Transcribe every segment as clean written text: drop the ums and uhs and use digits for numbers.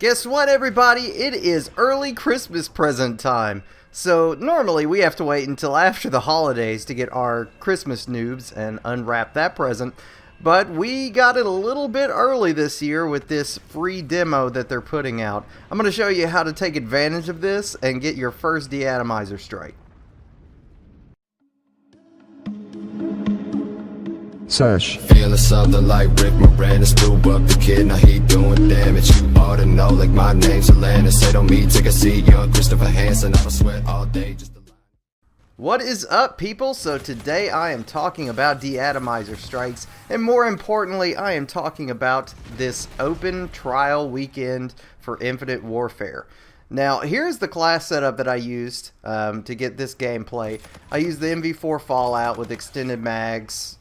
Guess what, everybody? It is early Christmas present time. So normally we have to wait until after the holidays to get our Christmas noobs and unwrap that present. But we got it a little bit early this year with this free demo that they're putting out. I'm going to show you how to take advantage of this and get your first De-Atomizer strike. Search. Feeling something like Rick Moranis, blew up the kid, now he doing damage. You ought to know, like my name's Alanis. Say don't me, take a seat, young Christopher Hansen. I don't sweat all day, just a line. What is up, people? So today I am talking about De-Atomizer strikes, and more importantly, I am talking about this open trial weekend for Infinite Warfare. Now, here's the class setup that I used to get this gameplay. I used the MV4 Fallout with extended mags,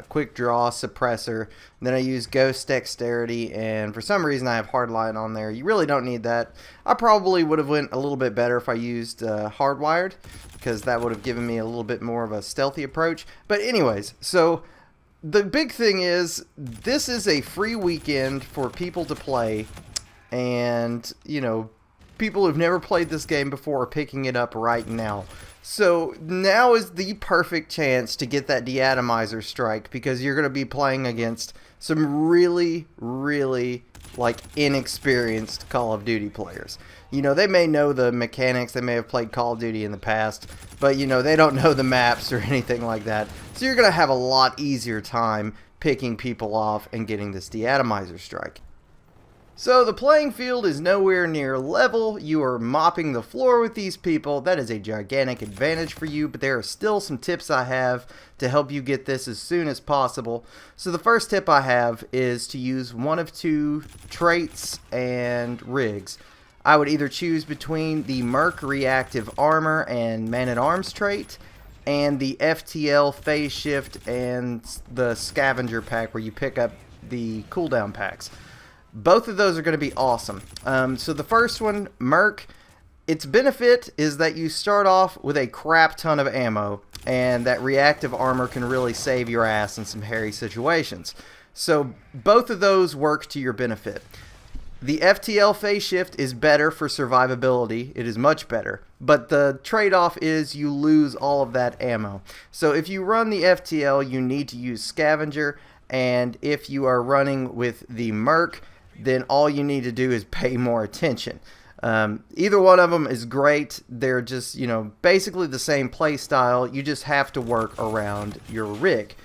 quick draw, suppressor. Then I use ghost dexterity, and for some reason I have hardline on there. You really don't need that. I probably would have went a little bit better if I used hardwired, because that would have given me a little bit more of a stealthy approach. But anyways, so the big thing is this is a free weekend for people to play, and you know, people who've never played this game before are picking it up right now. So now is the perfect chance to get that De-Atomizer strike, because you're going to be playing against some really like inexperienced Call of Duty players. You know, they may know the mechanics, they may have played Call of Duty in the past, but you know, they don't know the maps or anything like that. So you're going to have a lot easier time picking people off and getting this De-Atomizer strike. So the playing field is nowhere near level. You are mopping the floor with these people. That is a gigantic advantage for you, but there are still some tips I have to help you get this as soon as possible. So the first tip I have is to use one of two traits and rigs. I would either choose between the Merc Reactive Armor and Man-at-Arms trait, and the FTL Phase Shift and the Scavenger pack where you pick up the cooldown packs. Both of those are going to be awesome. So the first one, Merc, its benefit is that you start off with a crap ton of ammo, and that reactive armor can really save your ass in some hairy situations. So both of those work to your benefit. The FTL Phase Shift is better for survivability. It is much better. But the trade-off is you lose all of that ammo. So if you run the FTL, you need to use Scavenger, and if you are running with the Merc, then all you need to do is pay more attention. Either one of them is great. They're just, you know, basically the same play style. You just have to work around your rig.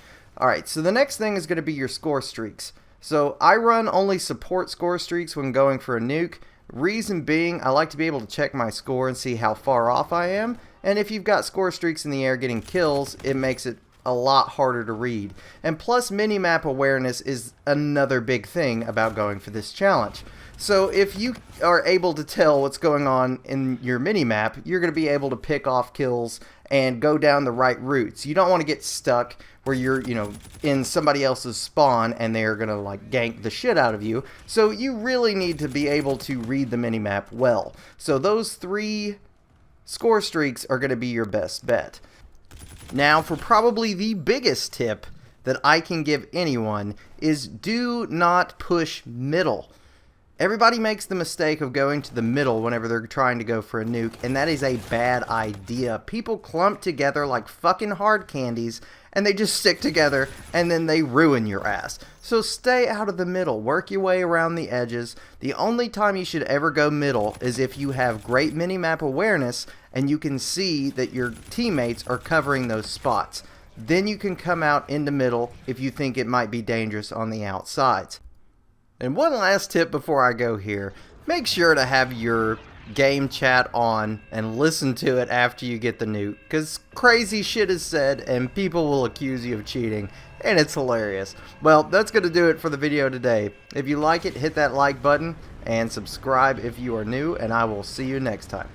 Alright, so the next thing is going to be your score streaks. So I run only support score streaks when going for a nuke. Reason being, I like to be able to check my score and see how far off I am. And if you've got score streaks in the air getting kills, it makes it a lot harder to read. And plus, minimap awareness is another big thing about going for this challenge. So if you are able to tell what's going on in your minimap, you're going to be able to pick off kills and go down the right routes. You don't want to get stuck where you're, you know, in somebody else's spawn and they're going to like gank the shit out of you. So you really need to be able to read the minimap well. So those three score streaks are going to be your best bet. Now, for probably the biggest tip that I can give anyone is do not push middle. Everybody makes the mistake of going to the middle whenever they're trying to go for a nuke, and that is a bad idea. People clump together like fucking hard candies, and they just stick together, and then they ruin your ass. So stay out of the middle. Work your way around the edges. The only time you should ever go middle is if you have great minimap awareness and you can see that your teammates are covering those spots. Then you can come out into middle if you think it might be dangerous on the outsides. And one last tip before I go here. Make sure to have your game chat on and listen to it after you get the nuke, because crazy shit is said and people will accuse you of cheating, and it's hilarious. Well, that's going to do it for the video today. If you like it, hit that like button and subscribe if you are new, and I will see you next time.